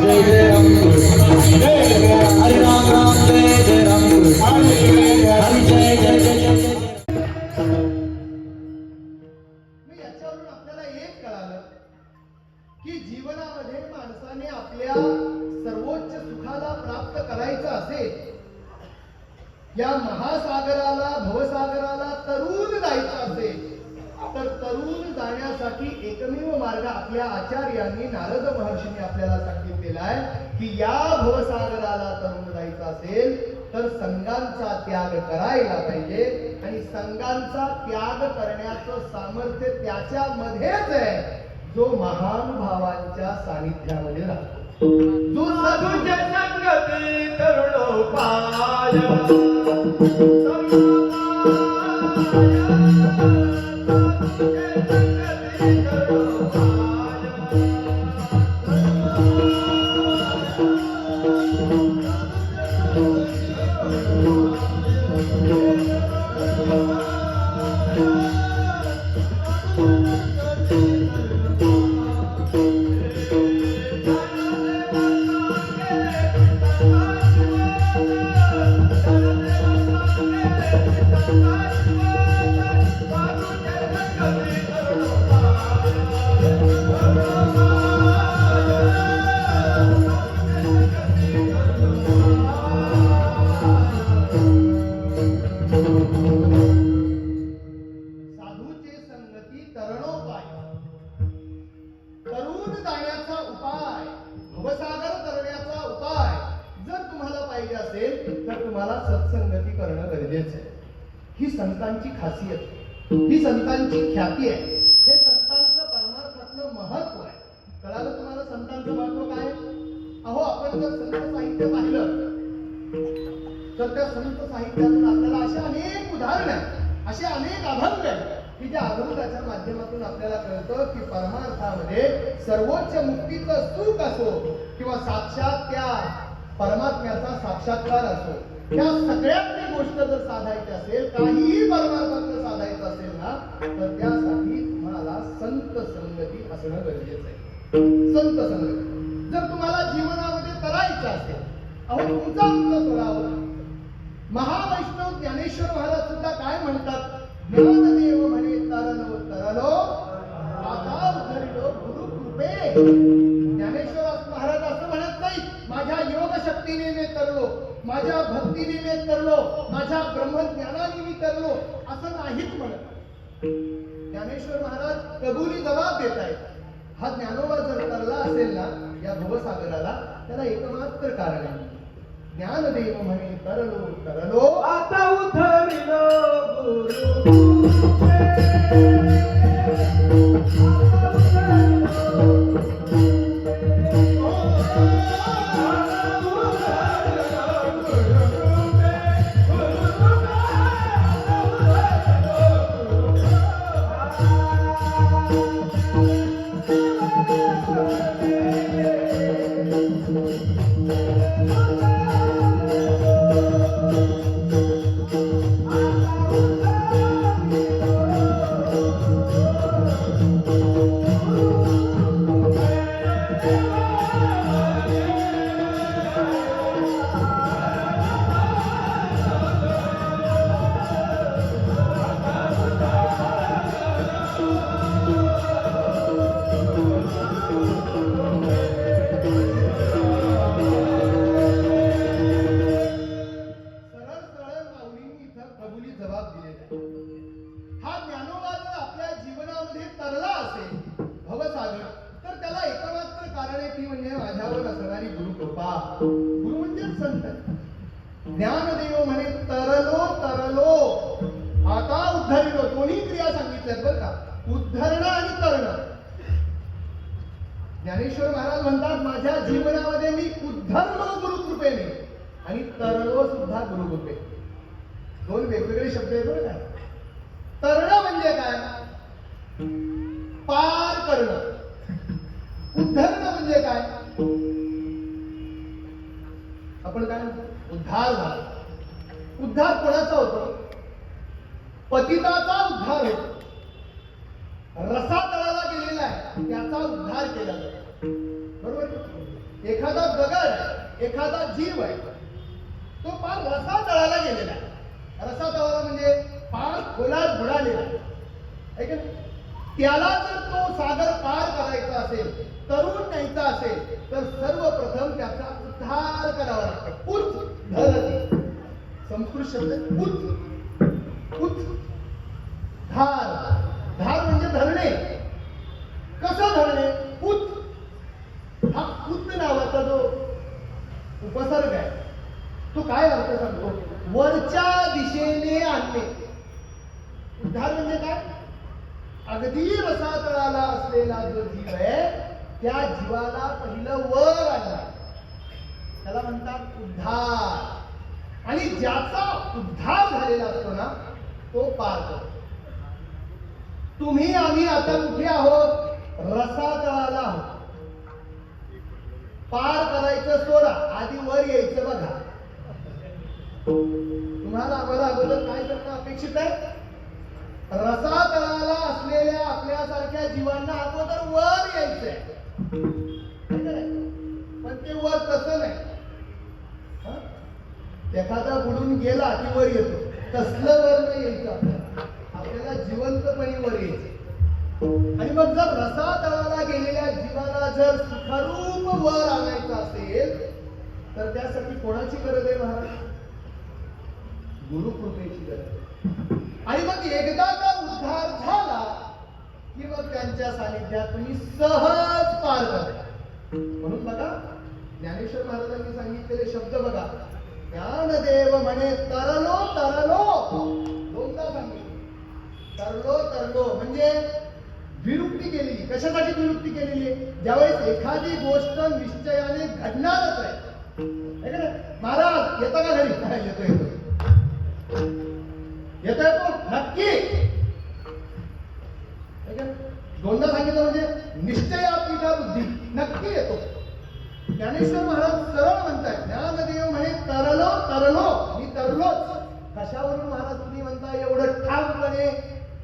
जय जय राम कृष्ण हरे राम राम जय जय राम कृष्ण हरे जय जय जय जय. मी याच्यावरून आपल्याला एक कळालं की जीवनामध्ये माणसाने आपल्या सर्वोच्च सुखाला प्राप्त करायचं असेल, या महासागराला भवसागराला तरुण जायचं असेल, तर तरुण जाण्यासाठी एकमेव मार्ग आपल्या आचार्यांनी नारद महर्षींनी आपल्याला सांगितलेला आहे की या भवसागराला तरुण जायचं असेल तर संघांचा त्याग करायला पाहिजे. आणि संघांचा त्याग करण्याचं सामर्थ्य त्याच्यामध्येच आहे जो महानुभावांच्या सानिध्यामध्ये राहतो, जो साधूच्या संगती तरुणोपाय ही संतांची खासियत, ही संतांची ख्याती आहे, हे संतांचं परमार्थातलं महत्व आहे. कळालं तुम्हाला संतांचं महत्व काय? अहो आपण जर संत साहित्य पाहिलं तर त्या संत साहित्यातून आपल्याला असे अनेक उदाहरण आहेत, असे अनेक अभंग आहेत की ज्या अभंगाच्या माध्यमातून आपल्याला कळतं की परमार्थामध्ये सर्वोच्च मुक्तीचं सुख असो किंवा साक्षात त्या परमात्म्याचा साक्षात्कार असो, त्या सगळ्यातली गोष्ट जर साधायची असेल, काहीही परमार्थातलं साधायचं असेल ना, तर त्यासाठी तुम्हाला संत संगती असणं गरजेचं आहे. संत संगती जर तुम्हाला जीवनामध्ये करायचं असेल, अहो तुमचा स्वराव महावैष्णव ज्ञानेश्वर महाराज सुद्धा काय म्हणतात, ज्ञानदेव म्हणे तरलो तरलो आता उधरिलो गुरु कृपे. ज्ञानेश्वर महाराज असं म्हणत नाही माझ्या योग शक्तीने मी तरलो, माझ्या भक्तीने मी तरलो, माझ्या ब्रह्मज्ञानाने मी तरलो, असं नाहीच म्हणत. ज्ञानेश्वर महाराज कबुली जबाब देत आहेत. हा ज्ञानोबा जर तरला असेल ना या भवसागराला, त्याला एकमात्र कारण आहे, ज्ञानदेव म्हणे तरलो तरलो आता उधरिलो गुरु गुरु म्हणजे संत. ज्ञानदेव म्हणे तरलो तरलो आता उद्धरिलो, दोन्ही क्रिया सांगितल्यात बरं का, उद्धरणं आणि तरणं. ज्ञानेश्वर महाराज म्हणतात माझ्या जीवनामध्ये मी उद्धरलो गुरुकृपेने आणि तरलो सुद्धा गुरुकृपे. दोन वेगवेगळे शब्द आहेत बरं का. तरणं म्हणजे काय? पार करणं. उद्धरणं म्हणजे काय? आपण काय उद्धार झाला. उद्धार कोणाचा होतो? पतिताचा उद्धार होतो. रसा तळाला गेलेला आहे त्याचा उद्धार केला जातो, बरोबर. एखादा दगड आहे, एखादा जीव आहे, तो पार रसा तळाला गेलेला आहे. रसा तळाला म्हणजे पार खोलात बुडालेला आहे. है का नाही? त्याला जर तो सागर पार करायचा असेल, तरुण न्यायचा असेल, तर सर्वप्रथम त्याचा उद्धार करावा लागतो. उद्धार संस्कृत शब्द धार. धार म्हणजे धरणे. कसं धरणे? हा उत् नावाचा जो उपसर्ग आहे तो काय अर्थ सांगतो? वरच्या दिशेने आणणे. उद्धार म्हणजे काय? अगदी रसातळाला असलेला जो जीव आहे त्या जीवाला पहिलं वर आणणार, त्याला म्हणतात उद्धार. आणि ज्याचा उद्धार झालेला असतो ना तो पार करतो. तुम्ही आम्ही आता कुठे आहोत? रसातळाला आहोत. पार करायचं सोडा, आधी वर यायचं बघा. तुम्हाला आम्हाला अगोदर काय करणं अपेक्षित आहे? रसातळाला असलेल्या आपल्यासारख्या जीवांना अगोदर वर यायचंय. पण ते वर तसं नाही. एखादा बुडून गेला की वर येतो, तसलं वर नाही यायचं. आपल्याला जिवंतपणे वर यायचं. आणि मग जर रसातळाला गेलेल्या जीवाला जर सुखरूप वर आणायचं असेल तर त्यासाठी कोणाची गरज आहे महाराज? गुरुकृपेची गरज आहे. आणि मग एकदा का उद्धार झाला की मग त्यांच्या सानिध्यात तुम्ही सहज पार करा. म्हणून बघा ज्ञानेश्वर महाराजांनी सांगितलेले शब्द बघा. ज्ञानदेव म्हणे तरलो तरलो. दोनदा सांगितले तरलो तरलो म्हणजे विरुक्ती केलेली. कशासाठी विरुक्ती केलेली आहे? ज्यावेळेस एखादी गोष्ट निश्चयाने घडणारच आहे. महाराज येतो का घरी? येतो येतो येतो येतो नक्की. दोनदा सांगितलं म्हणजे निश्चयात्मिका बुद्धी. नक्की येतो. ज्ञानेश्वर महाराज सरळ म्हणताय ज्ञानदेव म्हणे तरलो तरलो. मी तरलोच. कशावरून महाराज तुम्ही म्हणताय एवढं ठामपणे?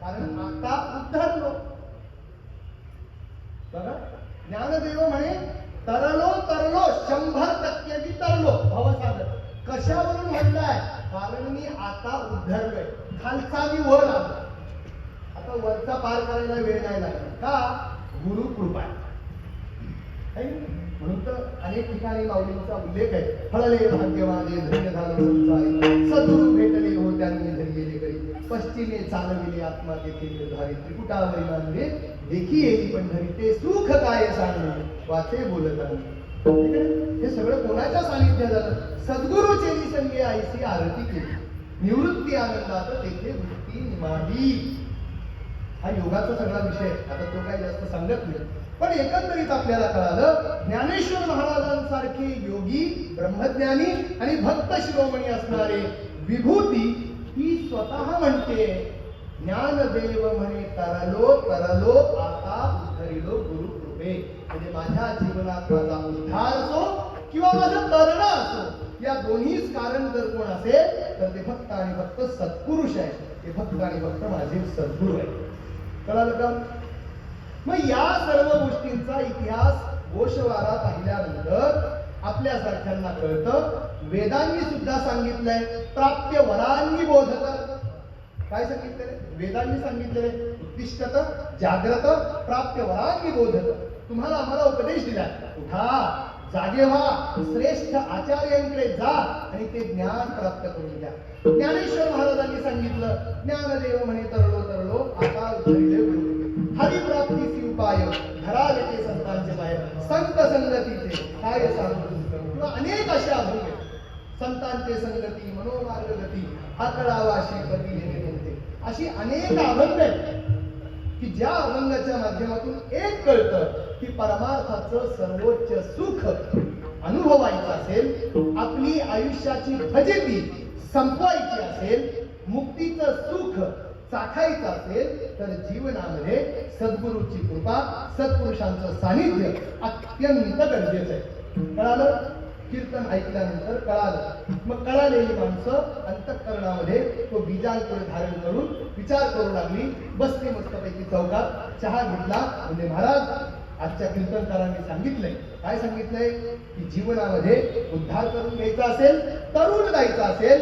कारण आता उद्धरलो. बघा ज्ञानदेव म्हणे तरलो तरलो 100% मी तरलो भवसागर. कशावरून म्हणताय? कारण मी आता उद्धरलोय. खालचा मी वर आलो. आता वरचा पार करायला वेळ नाही लागला. का? गुरु कृपा आहे. म्हणून तर अनेक ठिकाणी माऊलींचा उल्लेख आहे. फळले भाग्यवाने धन्य झालो संसारी, सद्गुरु भेटले हो त्यांनी धर्मेले करी, पश्चिमे चालविले आत्मा तेथे निर्धारी, त्रिकुटावरी मानले देखी येई पंढरी, ते सुख काय सांगणे वाचे बोलताना. हे सगळं कोणाच्या सानिध्यात झालं? सद्गुरूचे संगे आईची आरती केली, निवृत्ती आनंदात तेथे वृत्ती निमाडी. हा योगाचा सगळा विषय. आता तो काही जास्त सांगत नाही, पण एकंदरीत आपल्याला कळालं ज्ञानेश्वर महाराजांसारखे योगी, ब्रह्मज्ञानी आणि भक्त शिरोमणी असणारे विभूती ही स्वतः म्हणते ज्ञानदेव म्हणे तरलो तरलो आता उद्धरिलो गुरु कृपे. म्हणजे माझ्या जीवनात माझा उद्धार असो किंवा माझं तरण असो, या दोन्हीच कारण जर कोण असेल तर ते भक्त आणि भक्त सत्पुरुष आहे. ते भक्त आणि भक्त माझे सद्गुरू आहे. कळालं का? मग या सर्व गोष्टींचा इतिहास गोषवारा पाहिल्यानंतर आपल्यासारख्यांना कळतं वेदांनी सुद्धा सांगितलंय प्राप्य वरांनी बोधक. काय सांगितलंय? वेदांनी सांगितलंय उत्तिष्ठत जाग्रत प्राप्य वरांनी बोधक. तुम्हाला आम्हाला उपदेश दिला, उठा, जागे व्हा, श्रेष्ठ आचार्यांकडे जा आणि ते ज्ञान प्राप्त करून घ्या. ज्ञानेश्वर महाराजांनी सांगितलं ज्ञानदेव म्हणे तरलो तरलो आता उद्धरिले गुरु. हरिप्राप्तीचे उपाय घराले ते संतांचे पाय, संत संगतीचे काय सांगू. किंवा अनेक अशा अभंग आहेत. संतांचे संगती मनोमार्गगती आकळावाशी कधी हे म्हणते. अशी अनेक अभंग आहेत की ज्या अभंगाच्या माध्यमातून एक कळतं की परमार्थाचं सर्वोच्च सुख अनुभवायचं असेल, आपली आयुष्याची फजिती संपवायची असेल, मुक्तीचं सुख चाखायचं असेल तर जीवनामध्ये सद्गुरूची कृपा, सत्पुरुषांचं सानिध्य अत्यंत गरजेचं आहे. कळालं? कीर्तन ऐकल्यानंतर कळालं. मग कळालेली माणसं अंतःकरणामध्ये तो बीजांकडे धारण करून विचार करू लागली. बसली मस्तपैकी चौकात, चहा घेतला. म्हणजे महाराज आजच्या कीर्तनकारांनी सांगितलंय. काय सांगितलंय? की जीवनामध्ये उद्धार करून घ्यायचा असेल, तरुण जायचा असेल,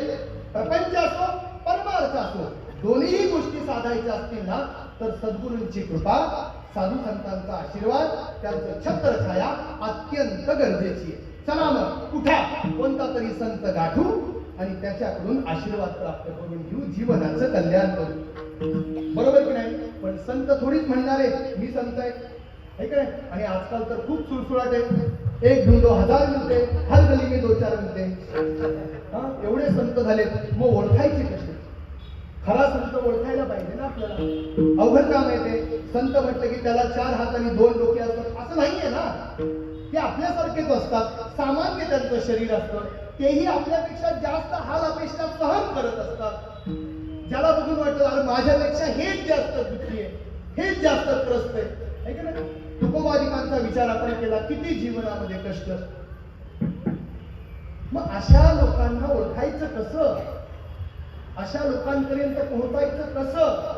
प्रपंच असो परमार्थ असो, दोन्ही गोष्टी साधायच्या असतील ना, तर सद्गुरूंची कृपा, साधू संतांचा आशीर्वाद, त्यांचं छत्रछाया अत्यंत गरजेची आहे. चला मग उठा, कोणता तरी संत गाठू आणि त्याच्याकडून आशीर्वाद प्राप्त करून घेऊ, जीवनाचं कल्याण करू. बरोबर की नाही? पण संत थोडीच म्हणणार आहे मी संत आहे, है का नाही? आणि आजकाल तर खूप सुळसुळाट आहे. एक ढूंढो हजार मिळते, हर गली में दो चार मिळते. हा, एवढे संत झाले, मग ओळखायचे कसे? खरा संत ओळखायला पाहिजे ना आपल्याला. अवघड काम आहे ते. संत म्हटलं की त्याला 4 हात आणि 2 डोके असतात असं नाहीये ना. ते आपल्यासारखेच असतात, सामान्य त्यांचं शरीर असतं. तेही आपल्यापेक्षा जास्त हाल अपेक्षा सहन करत असतात. ज्याला बघून वाटतं अरे माझ्यापेक्षा हेच जास्त दुःखी आहे, हेच जास्त त्रस्त आहे का नाही? तुकोबाधिकांचा विचार आपण केला, किती जीवनामध्ये कष्ट. मग अशा लोकांना ओळखायचं कसं? अशा लोकांपर्यंत पोहोचायचं कसं?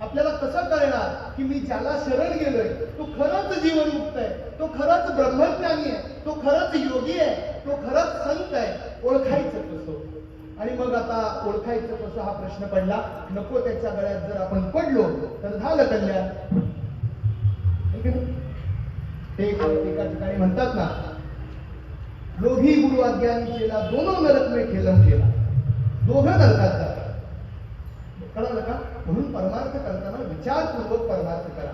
आपल्याला कसं कळणार की मी ज्याला शरण गेलोय तो खरंच जीवनमुक्त आहे, तो खरंच ब्रह्मज्ञानी आहे, तो खरंच योगी आहे, तो खरंच संत आहे? ओळखायचं कसं? आणि मग आता ओळखायचं कसं हा प्रश्न पडला. नको त्याच्या गळ्यात जर आपण पडलो तर झालं कल्याण. ते एका ठिकाणी म्हणतात ना, लोभी गुरु अज्ञानी केला, दोनों नरक में खेलम केला. दोघं नरकात जातात. कळलं का? म्हणून परमार्थ करताना विचारपूर्वक परमार्थ करा.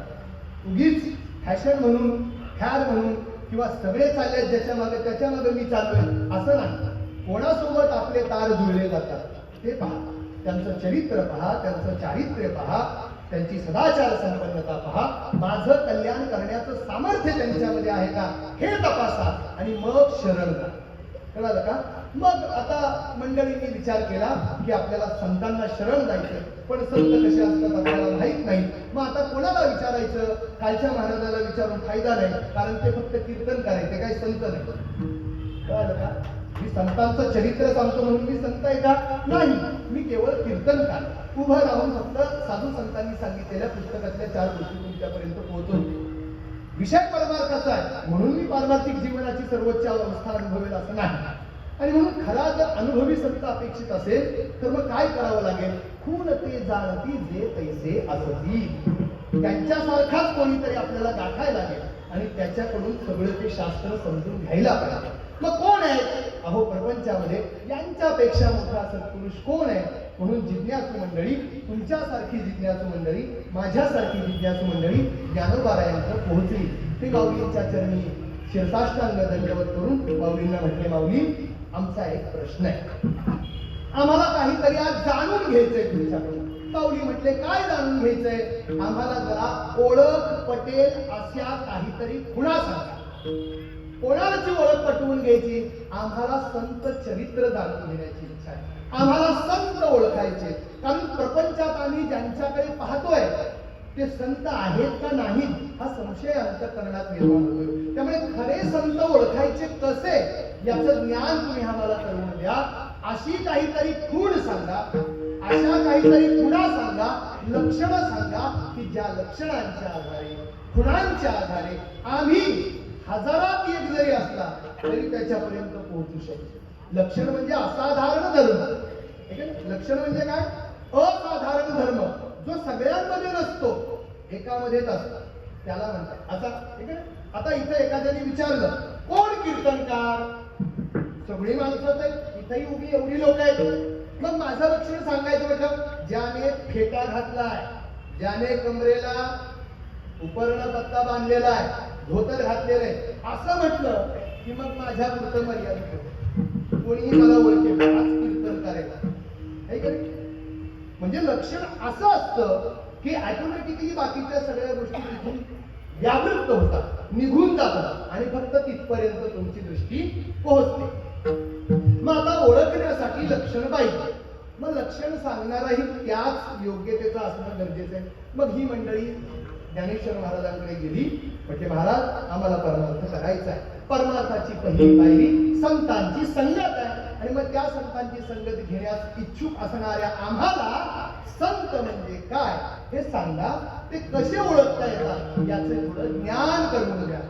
उगीच फॅशन म्हणून, फॅड म्हणून किंवा सगळे चालले ज्याच्या मागे त्याच्या मागे मी चाललोय असं नाही. कोणासोबत आपले तार जुळले जातात ते पहा, त्यांचं चरित्र पहा, त्यांचं चारित्र्य पहा, त्यांची सदाचार संपन्नता पहा, माझं कल्याण करण्याचं सामर्थ्य त्यांच्यामध्ये आहे का हे तपासा आणि मग शरण जा. कळलं का? मग आता मंडळींनी विचार केला की आपल्याला संतांना शरण जायचं, पण संत कसे असतात आपल्याला माहित नाही. मग आता कोणाला विचारायचं? कालच्या महाराजाला विचारून फायदा नाही, कारण ते फक्त कीर्तन करायचे, काही संत नाही. कळलं का? मी संतांचं चरित्र सांगतो म्हणून मी संत आहे का? नाही, मी केवळ कीर्तनकार. उभं राहून फक्त साधू संतांनी सांगितलेल्या पुस्तकातल्या 4 गोष्टी तुमच्यापर्यंत पोहोचवतो. विषय परमार्थाचा आहे म्हणून मी पारमार्थिक जीवनाची सर्वोच्च अवस्था अनुभवेल असं नाही. आणि म्हणून खरा जर अनुभवी संत अपेक्षित असेल तर मग काय करावं लागेल? खून ते जाणती जे तैसे असती. त्यांच्यासारखाच कोणीतरी आपल्याला गाठायला लागेल आणि त्याच्याकडून सगळं ते शास्त्र समजून घ्यायला पाहिजे. मग कोण आहे? अहो प्रपंचामध्ये यांच्यापेक्षा मोठा सत्पुरुष कोण आहे? म्हणून जिज्ञासू मंडळी, तुमच्यासारखी जिज्ञासू मंडळी, माझ्यासारखी जिज्ञासू मंडळी ज्ञानोबारायांकडे पोहोचली. ते माऊलींच्या चरणी शिरसाष्टांग दंडवत करून माऊलींना म्हटले, माऊली आमचा एक प्रश्न आहे, आम्हाला काहीतरी आज जाणून घ्यायचंय तुमच्याकडून. माऊली म्हटले काय जाणून घ्यायचंय? आम्हाला जरा ओळख पटेल अशा काहीतरी खुणा सांगा. कोणाची ओळख पटवून घ्यायची? आम्हाला संत चरित्र जाणून घेण्याची इच्छा आहे. आम्हाला संत ओळखायचे, कारण प्रपंचात आम्ही ज्यांच्याकडे पाहतोय ते संत आहेत का नाहीत हा संशय अंतःकरणात निर्माण होतोय. त्यामुळे खरे संत ओळखायचे कसे याचं ज्ञान तुम्ही आम्हाला करून द्या. अशी काहीतरी खूण सांगा, अशा काहीतरी खुणा सांगा, लक्षणं सांगा की ज्या लक्षणांच्या आधारे, खुणांच्या आधारे आम्ही हजारात एक जरी असला तरी त्याच्यापर्यंत पोहोचू शकतो. लक्षण म्हणजे असाधारण धर्म. लक्षण म्हणजे काय? असाधारण धर्म जो सगळ्यांमध्ये नसतो, एकामध्येच असतो, त्याला म्हणतात असा. ठीक आहे. आता इथे एखाद्याने विचारलं कोण कीर्तनकार? सगळी माणसं आहेत, इथेही उभी एवढी लोक आहेत. मग माझं लक्षण सांगायचं म्हटलं, ज्याने फेटा घातलाय, ज्याने कमरेला उपर्ण पत्ता बांधलेला आहे, धोतर घातलेलं आहे, असं म्हटलं की मग माझ्या पुरतं मर्यादित होतं. कोणीही मला ओळखेल, आज कीर्तन करायला. म्हणजे लक्षण असं असतं की ऑटोमॅटिकली बाकीच्या सगळ्या गोष्टी तिथून व्यावृत्त होतात, निघून जातात आणि फक्त तिथपर्यंत तुमची दृष्टी पोहोचते. मग आता ओळखण्यासाठी लक्षण पाहिजे. मग लक्षण सांगणाराही त्याच योग्यतेचा असणं गरजेचं आहे. मग ही मंडळी ज्ञानेश्वर महाराजांकडे गेली, म्हणजे महाराज आम्हाला परमार्थ करायचा आहे. परमार्थाची पहिली पायरी संतांची संगत आहे. आणि मग त्या संतांची संगत घेण्यास इच्छुक असणाऱ्या आम्हाला संत म्हणजे काय हे सांगा, ते कसे ओळखता येतात याचे थोडं ज्ञान करून द्या.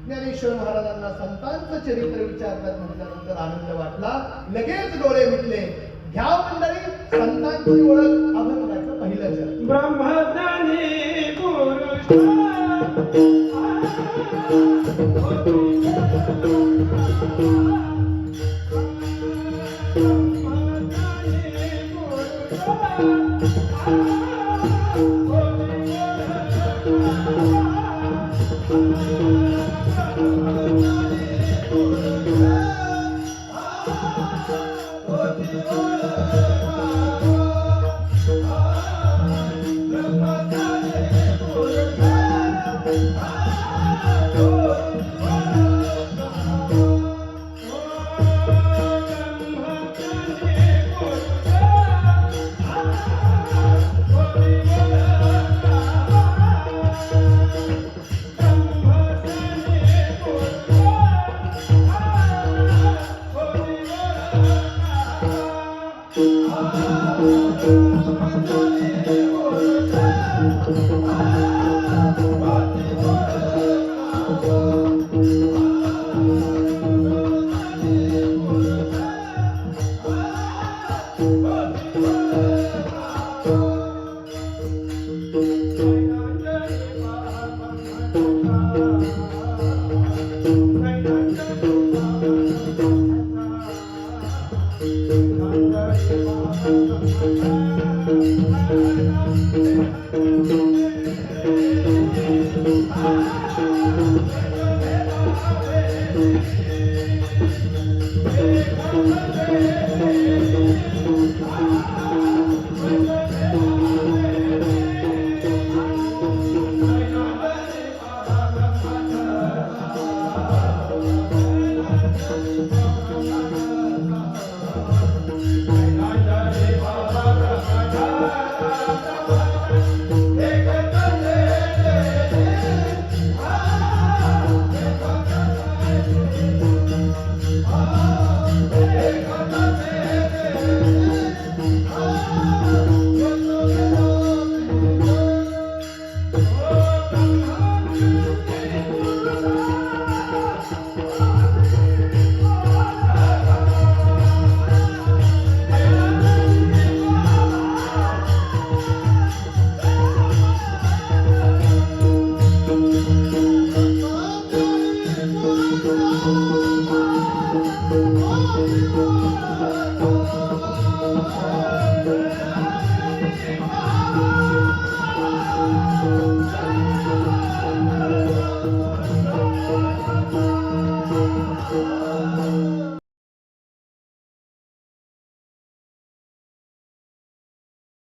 ज्ञानेश्वर महाराजांना संतांचं चरित्र विचारतात म्हटल्यानंतर आनंद वाटला. लगेच डोळे मिटले. घ्या मंडळी संतांची ओळख. अभंगाचं पहिलं चरण. ब्रह्मज्ञानी पुरुष